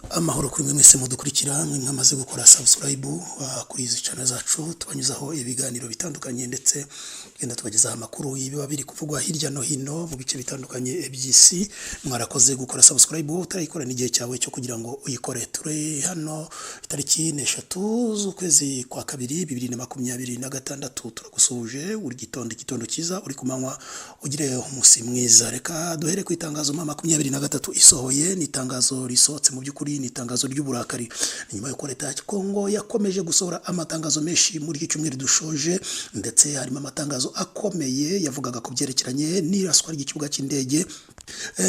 Amahoro kuri mwe mwese mudukurikira mwe mwamaze gukora subscribe kuri izi channel zacu tubanyuzaho ibiganiro bitandukanye ndetse genda tubagezaho amakuru yibiba biri kuvugwa hirya no hino mu bice bitandukanye by'isi. Mwarakoze gukora subscribe utarayikora n'igihe cyawe cyo kugira ngo uyikore. Turi hano itariki 3 z'ukwezi kwa kabiri 2026 turagusuje uri gitondo kiza uri kumanywa ugire umunsi mwiza. Reka duhere ku itangazo 23 isohoye, ni itangazo risohotse mu by'ukuri, ni itangazo ry'uburakari nyuma yo leta ya Kongo yakomeje gusohora amatangazo menshi muri iki cyumweru dushoje, ndetse harimo amatangazo akomeye yavugaga ku byerekeranye n'iraswa ry'ikibuga cy'indege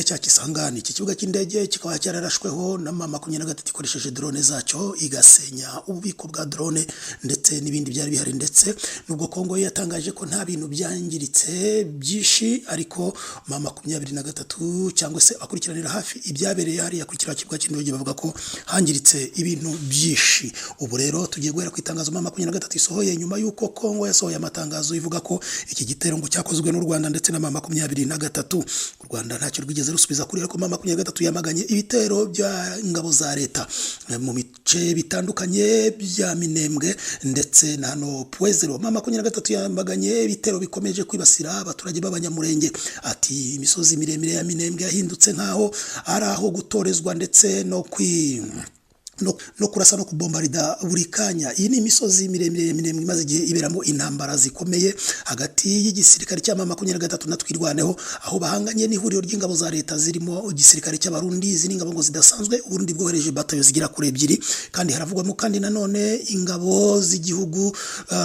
cya Kisangani. Iki kibuga cy'indege kikaba cyararashweho na M23 ikoresheje drone zacyo igasenya ububiko bwa drone ndetse n'ibindi byari bihari, ndetse nubwo Kongo yatangaje ko nta bintu byangiritse byinshi, ariko M23 cyangwa se akurikiranira hafi ibyabereye hari yakurikira kibuga cy'indege bavuga ko hangiritse ibintu byinshi. Ubu rero tugiye guhera ku itangazo M23 isohoye nyuma yuko Kongo yasohoye amatangazo ivuga ko iki gitero ngo cyakozwe n'u Rwanda ndetse na M23. U Rwanda ntacyo rwigeze rusubiza kuri, ariko M23 yamaganye ibitero bya ingabo za leta mu bice bitandukanye bya Minembwe ndetse na hano Pwezero. M23 yamaganye ibitero bikomeje kwibasira abaturage b'abanyamurenge, ati imisozi miremire ya Minembwe yahindutse nkaho ari aho gutorezwa ndetse no kurasa no kubombarida buri kanya. Iyi ni imisozi miremire Minembwe imaze igihe iberamo intambara zikomeye hagati y'igisirikare cya M23 na Twirwaneho, aho bahanganye n'ihuriro ry'ingabo za leta zirimo igisirikare cy'abarundi, izi ngabo ngo zidasanzwe uburundi bwohereje batayo zigira kure ebyiri, kandi haravugwamo kandi nanone ingabo z'igihugu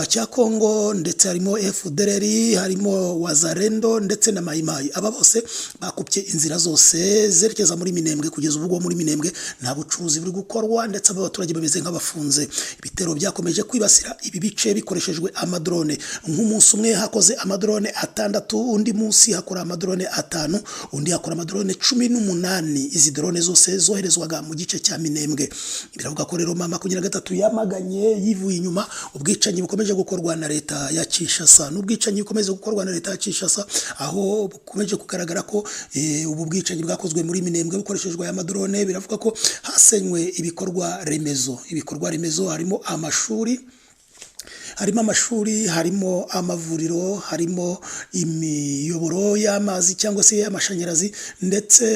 cya Kongo, ndetse harimo FDLR, harimo Wazalendo ndetse na Maimai. Aba bose bakupye inzira zose zerekeza muri Minembwe. Kugeza ubwo muri Minembwe nta bucuruzi buri gukorwa, ndetse abaturage bameze nk'abafunze. Ibitero byakomeje kwibasira ibi bice bikoreshejwe amadrone. Nk'umunsi umwe hakoze amadrone 6, undi munsi hakora amadrone 5, undi hakora amadrone 18. Izi drone zose zoherezwaga mu gice cya Minembwe. Biravuga ko rero M23 yamaganye yivuye inyuma ubwicanyi bukomeje gukorwa na leta ya Kinshasa. N'ubwicanyi bukomeje gukorwa na leta ya Kinshasa, aho bukomeje kugaragara ko ubu bwicanyi bwakozwe muri Minembwe bukoreshejwe aya madrone. Biravuga ko hasenywe ibikorwa remezo, harimo amashuri, harimo amavuriro, harimo imiyoboro y'amazi cyangwa se y'amashanyarazi, ndetse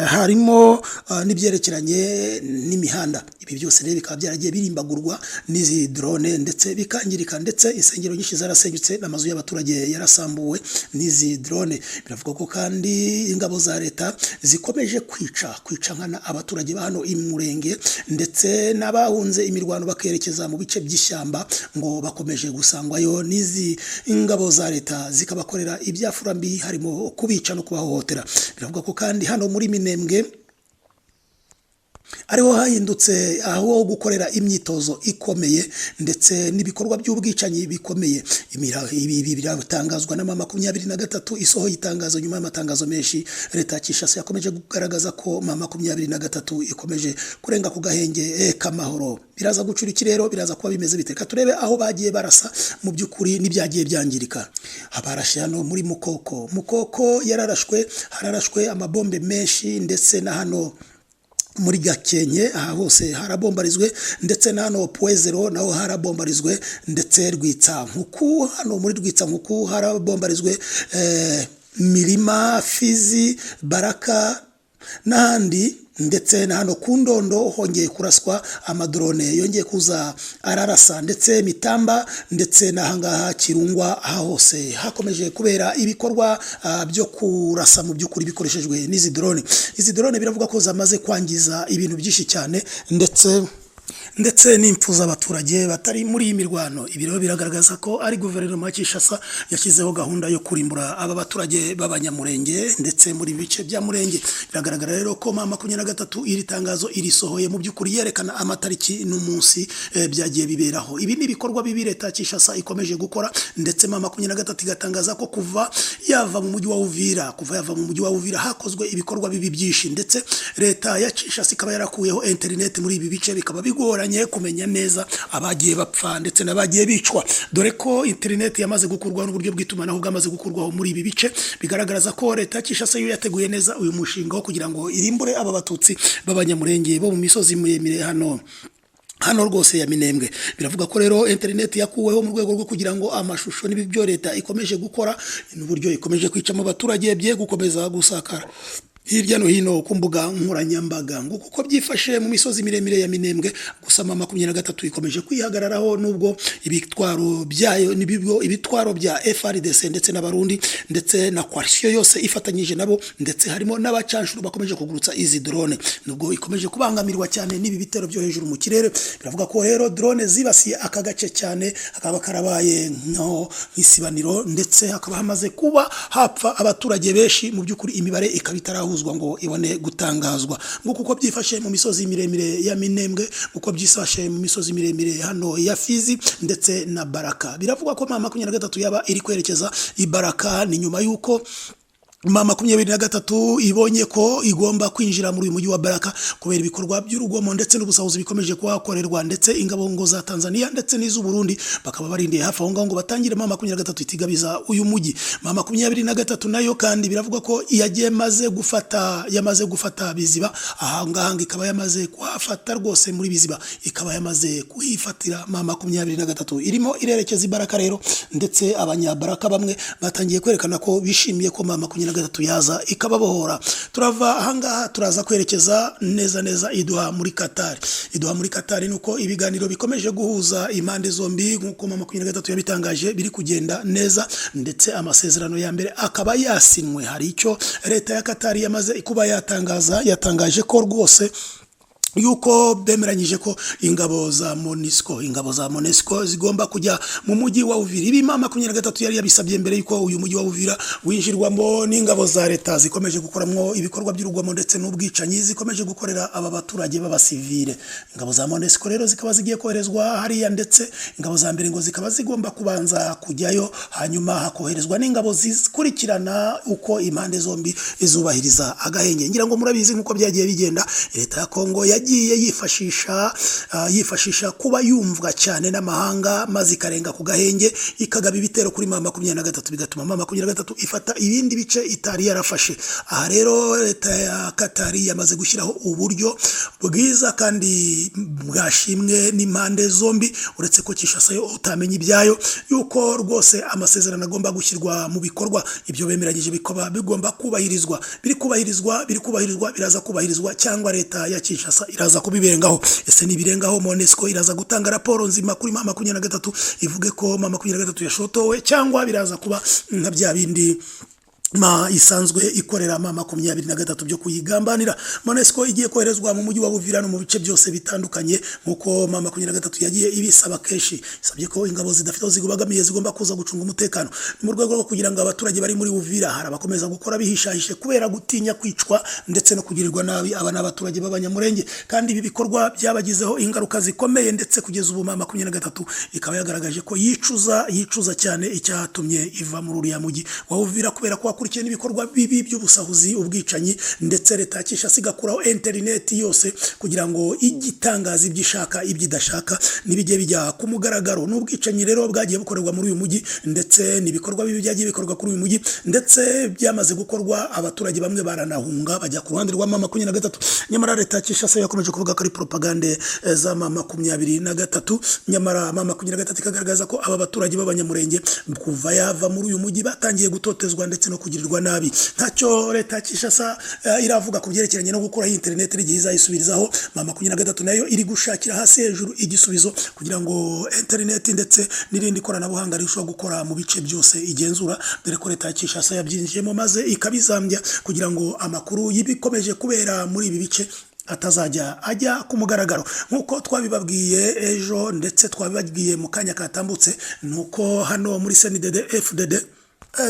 harimo n'ibyerekeranye n'imihanda. Ibi byose rero bikaba byaragiye birimbagurwa n'izi drone ndetse bikangirika, ndetse insengero nyinshi zarasenyutse n'amazu y'abaturage yarasambuwe n'izi drone. Biravuga ko kandi ingabo za leta zikomeje kwica nkana abaturage ba hano imurenge, ndetse n'abahunze imirwano bakerekeza mu bice by'ishyamba ngo bakomeje gusangwayo n'izi ingabo za leta zikabakorera ibyafurambi, harimo kubica no kubahohotera. Biravuga ko kandi hano muri Minembwe ariho hahindutse aho gukorera imyitozo ikomeye ndetse n'ibikorwa by'ubwicanyi bikomeye. Ibi biratangazwa na M23 isohoye itangazo nyuma y'amatangazo menshi. Leta ya Kinshasa yakomeje kugaragaza ko M23 ikomeje kurenga ku gahenge k'amahoro. Biraza gucura ikirero, biraza kuba bimeze biteka. Turebe aho bagiye barasa mu by'ukuri n'ibyagiye byangirika. Abarashe hano muri Mukoko hararashwe amabombe menshi, ndetse na hano muri Gakenke aha hose harabombarizwe, ndetse na hano Pwezero naho harabombarizwe, ndetse Rwitsankuku hano muri Rwitsankuku harabombarizwe, Mirima, Fizi, Baraka n'ahandi, ndetse na hano ku Ndondo hongeye kuraswa amadrone yongeye kuza ararasa, ndetse Mitamba, ndetse n'ahangaha Kirungwa hose hakomeje kubera ibikorwa byo kurasa mu by'ukuri bikoreshejwe n'izi drone. Izi drone biravuga ko zamaze kwangiza ibintu byinshi cyane, ndetse n'impfu z'abaturage batari muri iyi mirwano. Ibi rero biragaragaza ko ari guverinoma ya Kinshasa yashyizeho gahunda yo kurimbura aba baturage b'abanyamurenge ndetse muri bice bya Murenge. Biragaragara rero ko M23 iri tangazo irisohoye mu by'ukuri yerekana amatariki n'umunsi byagiye biberaho. Ibi ni ibikorwa bibi leta ya Kinshasa ikomeje gukora, ndetse M23 igatangaza ko kuva yava mu mujyi wa Uvira hakozwe ibikorwa bibi byinshi, ndetse leta ya Kinshasa ikaba yarakuyeho internet muri ibi bice, bikaba bigora bigoranye kumenya neza abagiye bapfa ndetse n'abagiye bicwa, dore ko internet yamaze gukurwaho n'uburyo bw'itumanaho bwamaze gukurwaho muri ibi bice, bigaragaza ko leta ya Kinshasa yo yateguye neza uyu mushinga wo kugira ngo irimbure aba batutsi b'abanyamurenge bo mu misozi miremire hano rwose ya Minembwe. Biravuga ko rero internet yakuweho mu rwego rwo kugira ngo amashusho n'ibyo leta ikomeje gukora n'uburyo ikomeje kwicamo abaturage bye gukomeza gusakara hirya no hino ku mbuga nkoranyambaga, ngo kuko byifashe mu misozi miremire ya Minembwe. Gusa mama 23 ikomeje kwihagararaho nubwo ibitwaro byayo nibibyo ibitwaro bya FRDC ndetse n'abarundi ndetse na coalition yose ifatanyije nabo, ndetse harimo n'abacanshuro bakomeje kugurutsa izi drone, nubwo ikomeje kubangamirwa cyane n'ibi bitero byo hejuru mu kirere. Biravuga ko rero drone zibasiye aka gace cyane, akaba karabaye no isibaniro, ndetse hakaba hamaze kuba hapfa abaturage benshi. Mu byukuri imibare ikabitaraho ngo ibone gutangazwa, ngo kuko byifashe mu misozi miremire ya Minembwe, uko byifashe mu misozi miremire hano ya Fizi ndetse na Baraka. Biravuga ko mama 23 yaba iri kwerekeza i Baraka, ni nyuma yuko mama 23 ibonye ko igomba kwinjira muri uyu mujyi wa Baraka kubera ibikorwa by'urugomo ndetse n'ubusahuzi bikomeje kuhakorerwa, ndetse ingabo ngo za Tanzania ndetse n'iz'u Burundi bakaba barindiye hafi aho ngaho ngo batangire mama 23 itigabiza uyu mujyi. Mama 23 nayo kandi biravuga ko yamaze gufata Biziba, aha ngaha ikaba yamaze kuhafata rwose muri Biziba, ikaba yamaze kuhifatira mama 23 irimo irerekeza i Baraka rero, ndetse abanyabaraka bamwe batangiye kwerekana ko bishimiye ko mama 23 yaza ikababohora. Turava ahangaha turaza kwerekeza neza Iduha muri Qatar. Nuko ibiganiro bikomeje guhuza impande zombi nkuko mama 23 yabitangaje biri kugenda neza, ndetse amasezerano ya mbere akaba yasinwe. Hari icyo leta ya Qatar yamaze kuba yatangaje ko rwose yuko bemeranyije ko ingabo za MONUSCO zigomba kujya mu mujyi wa Uvira. Ibi mama 23 yari yabisabye mbere yuko uyu mujyi wa Uvira winjirwamo n'ingabo za leta zikomeje gukoramwo ibikorwa by'urugomo ndetse n'ubwicanyi, zikomeje gukorera aba baturage b'abasivile. Ingabo za MONUSCO rero zikaba zigiye koherezwa hariya, ndetse ingabo za mbere ngo zikaba zigomba kubanza kujyayo, hanyuma hakoherezwa n'ingabo zikurikirana uko impande zombi izubahiriza agahenge. Ngira ngo murabizi nkuko byagiye bigenda, leta ya Kongo yagiye yifashisha kuba yumvwa cyane n'amahanga, maze ikarenga ku gahenge ikagaba ibitero kuri mama 23, bigatuma mama 23 ifata ibindi bice itari yarafashe. Aha rero leta ya Qatar yamaze gushyiraho uburyo bwiza kandi bwashimwe n'impande zombi, uretse ko Kinshasa yo utamenye ibyayo yuko rwose amasezerano agomba gushyirwa mu bikorwa. Ibyo bemeranyije bikoba bigomba kubahirizwa, biraza kubahirizwa, cyangwa leta ya Kinshasa iraza kubibengaho. Ese nibirengaho MONUSCO iraza gutanga raporo nzima kuri mama 23 ivuge ko mama 23 yashotowe, cyangwa biraza kuba nka bya bindi isanzwe ikorera mama 23 byo kuyigambanira. MONUSCO igiye koherezwa mu mujyi wa Uvira no mu bice byose bitandukanye, nkuko mama 23 yagiye ibisaba keshi. Isabye ko ingabo zidafite zigubagamiye zigomba kuza gucunga umutekano mu rwego rwo kugira ngo abaturage bari muri Uvira harabakomeza gukora bihishahishe kubera gutinya kwicwa ndetse no kugirirwa nabi aba n'abaturage b'abanyamurenge. Kandi ibi bikorwa byabagizeho ingaruka zikomeye, ndetse kugeza ubu mama 23 ikaba yagaragaje ko yicuza cyane icyatumye iva muri uriya mujyi wa Uvira, kubera ko kurikiye n'ibikorwa bibi by'ubusahuzi, ubwicanyi, ndetse leta ya Kinshasa igakuraho internet yose kugira ngo igitangaza ibyishaka ibyidashaka nibijye bijya ku mugaragaro. N'ubwicanyi rero bwagiye bukorerwa muri uyu mujyi, ndetse n'ibikorwa bibi byagiye bikorwa kuri uyu mujyi, ndetse byamaze gukorwa. Abaturage bamwe baranahunga bajya ku ruhande rwa mama 23, nyamara leta ya Kinshasa yakomeje kuvuga ko ari propagande za mama 23. Nyamara mama 23 ikagaragaza ko aba baturage b'abanyamurenge kuva yava muri uyu mujyi batangiye gutotezwa ndetse no kugirirwa nabi. Ntacyo leta ya Kinshasa iravuga ku byerekeranye no gukora internet igihe izayisubirizaho. mama 23 nayo iri gushakira hasi hejuru igisubizo kugira ngo internet ndetse n'irindi koranabuhanga rishobora gukora mu bice byose igenzura, dore ko leta ya Kinshasa yabyinjiyemo maze ikabizambya kugira ngo amakuru y'ibikomeje kubera muri ibi bice atazajya ajya ku mugaragaro. Nkuko twabibabwiye ejo ndetse twabibabwiye mu kanya katambutse, nuko hano muri CNDD FDD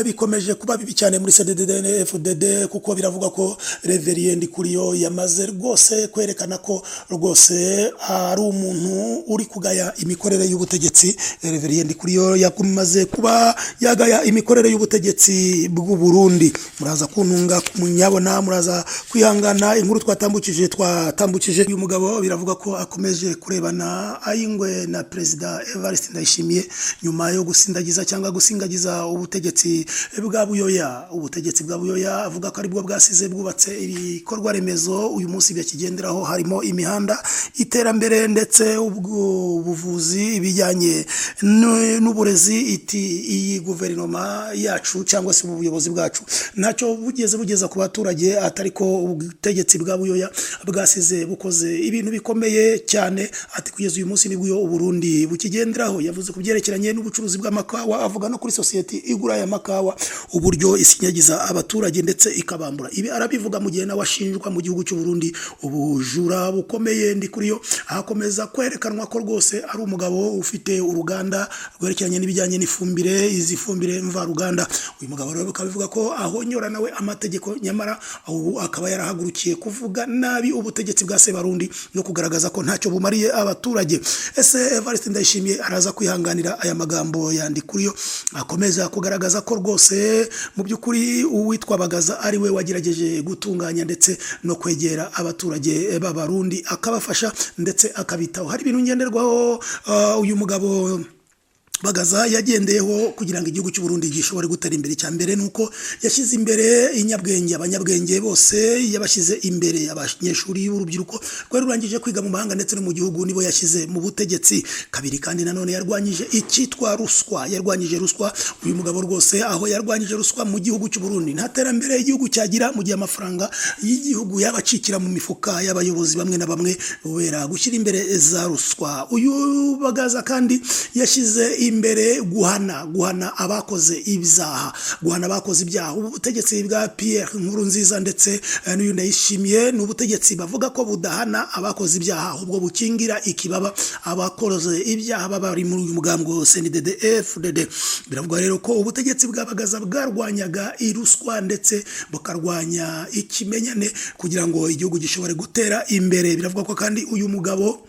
bikomeje kuba bibi cyane muri CNDD FDD, kuko biravuga ko Reverien Ndikuriyo yamaze rwose kwerekana ko rwose ari umuntu uri kugaya imikorere y'ubutegetsi. Reverien Ndikuriyo yakumaze kuba yagaya imikorere y'ubutegetsi bw'u Burundi. Muraza kuntunga munyabona, muraza kwihangana inkuru twatambukije uyu mugabo biravuga ko akomeje kurebana ayingwe na President Evariste Ndayishimiye nyuma yo gusindagiza cyangwa gusingagiza ubutegetsi bwa Buyoya. Ubutegetsi bwa Buyoya avuga ko aribwo bwasize bwubatse ibikorwa remezo uyu munsi byakigenderaho, harimo imihanda, iterambere ndetse ubuvuzi, ibijyanye n'uburezi. Iyi guverinoma yacu cyangwa se ubuyobozi bwacu ntacyo bugeza ku baturage, atari ko ubutegetsi bwa Buyoya bwasize bukoze ibintu bikomeye cyane. Ati kugeza uyu munsi nibwo u Burundi bukigenderaho. Yavuze ku byerekeranye n'ubucuruzi bw'amakawa, avuga no kuri society igura ya makawa uburyo isinyagiza abaturage ndetse ikabambura. Ibi arabivuga mu gihe nawashinjwa mu gihugu cy'u Burundi ubujura bukomeye. Ndikuriyo akomeza kwerekanwa ko rwose ari umugabo ufite uruganda rwerekeranye n'ibijyanye n'ifumbire, izi fumbire mva ruganda. Uyu mugabo rero bakabivuga ko ahonyora nawe amategeko, nyamara akaba yarahagurukiye kuvuga nabi ubutegetsi bwa Sebarundi no kugaragaza ko ntacyo bumariye abaturage. Ese Evariste Ndayishimiye araza kwihanganira aya magambo ya Ndikuriyo? Akomeza kugaragaza ko rwose mu by'ukuri uwitwa Bagaza ari we wagerageje gutunganya ndetse no kwegera abaturage b'Abarundi akabafasha ndetse akabitaho. Hari ibintu ngenderwaho uyu mugabo Bagaza yagendeyeho kugira ngo igihugu cy'u Burundi gishobore gutera imbere. Cyambere nuko yashyize imbere inyabwenge, abanyabwenge bose yabashyize imbere. Abanyeshuri b'urubyiruko rwari rurangije kwiga mu mahanga ndetse no mu gihugu nibo yashyize mu butegetsi. Kabiri kandi nanone yarwanyije icyitwa ruswa, yarwanyije ruswa. Uyu mugabo rwose aho yarwanyije ruswa mu gihugu cy'u Burundi nta terambere igihugu cyagira mu gihe amafaranga y'igihugu yabacikira mu mifuka y'abayobozi bamwe na bamwe ubera gushyira imbere za ruswa. Uyu Bagaza kandi yashyize imbere guhana abakoze ibyaha, guhana abakoze ibyaha. Ubutegetsi bwa Pierre Nkurunziza ndetse n'uyu Ndayishimiye n'ubutegetsi bavuga ko budahana abakoze ibyaha, ahubwo bukingira ikibaba abakoze ibyaha bari muri uyu mugambwe CNDD FDD. Biravuga rero ko ubutegetsi bwa Bagaza bwarwanyaga iruswa ndetse bukarwanya ikimenyane kugira ngo igihugu gishobore gutera imbere. Biravuga ko kandi uyu mugabo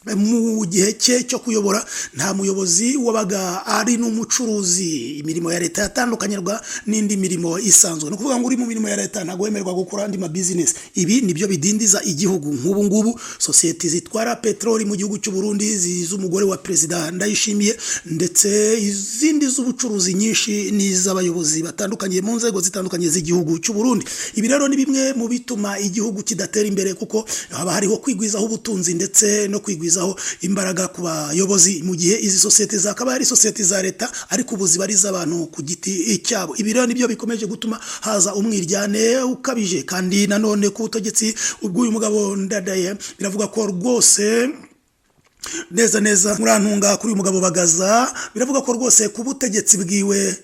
mu gihe cye cyo kuyobora nta muyobozi wabaga ari n'umucuruzi. Imirimo ya leta yatandukanyirwa n'indi mirimo isanzwe. No kuvuga ngo uri mu mirimo ya leta ntago wemerwa gukora andi business. Ibi nibyo bidindiza igihugu. Nk'ubu ngubu society zitwara petroli mu gihugu cy'u Burundi z'umugore wa President Ndayishimiye ndetse izindi z'ubucuruzi nyinshi n'iz'abayobozi batandukanye mu nzego zitandukanye z'igihugu cy'u Burundi. Ibi rero ni bimwe mu bituma igihugu kidatera imbere, kuko haba hariho kwigwizaho ubutunzi ndetse no kwigwizaho imbaraga ku bayobozi, mu gihe izi societe zakaba ari societe za leta ariko ubu ziba ari z'abantu ku giti cyabo. Ibi rero nibyo bikomeje gutuma haza umwiryane ukabije. Kandi nanone ku butegetsi ubw'uyu mugabo Ndadaye biravuga ko rwose neza murantunga kuri uyu mugabo Bagaza, biravuga ko rwose ku butegetsi bwiwe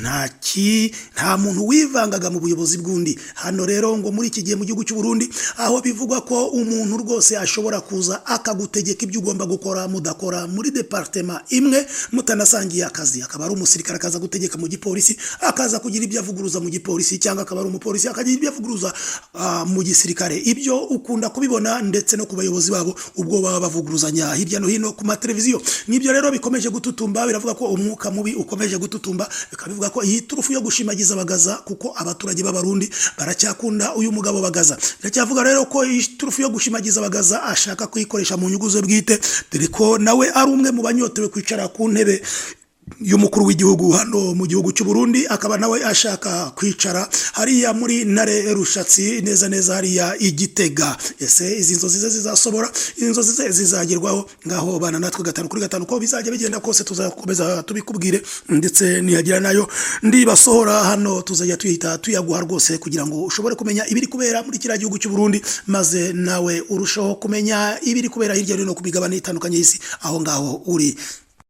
nta muntu wivangaga mu buyobozi bw'undi. Hano rero ngo muri iki gihe mu gihugu cy'u Burundi aho bivugwa ko umuntu rwose ashobora kuza akagutegeka ibyo ugomba gukora mudakora muri departement imwe mutanasangiye akazi. Akaba ari umusirikare akaza gutegeka mu gipolisi, akaza kugira ibyo avuguruza mu gipolisi, cyangwa akaba ari umupolisi akagira ibyo avuguruza mu gisirikare. Ibyo ukunda kubibona ndetse no ku bayobozi babo ubwo baba bavuguruzanya hirya no hino ku mateleviziyo. N'ibyo rero bikomeje gututumba. Biravuga ko umwuka mubi ukomeje gututumba. Bivuga ko iyi turufu yo gushimagiza Bagaza, kuko abaturage b'Abarundi baracyakunda uyu mugabo Bagaza. Biracyavuga rero ko iyi turufu yo gushimagiza Bagaza ashaka kuyikoresha mu nyungu ze bwite, dore ko nawe ari umwe mu banyotewe kwicara ku ntebe y'umukuru w'igihugu hano mu gihugu cy'u Burundi. Akaba nawe ashaka kwicara hariya muri Ntare Rushatsi, neza hariya Igitega. Ese izi nzozi ze zizasobora? Inzozi ze zizagerwaho? Ngaho bana natwe 5 kuri 5 ko bizajya bigenda kose tuzakomeza tubikubwire, ndetse nihagira nayo ndibasohora hano tuzajya tuyaguha rwose kugira ngo ushobore kumenya ibiri kubera muri kiriya gihugu cy'u Burundi, maze nawe urushaho kumenya ibiri kubera hirya no ku migabane itandukanye y'isi aho ngaho uri.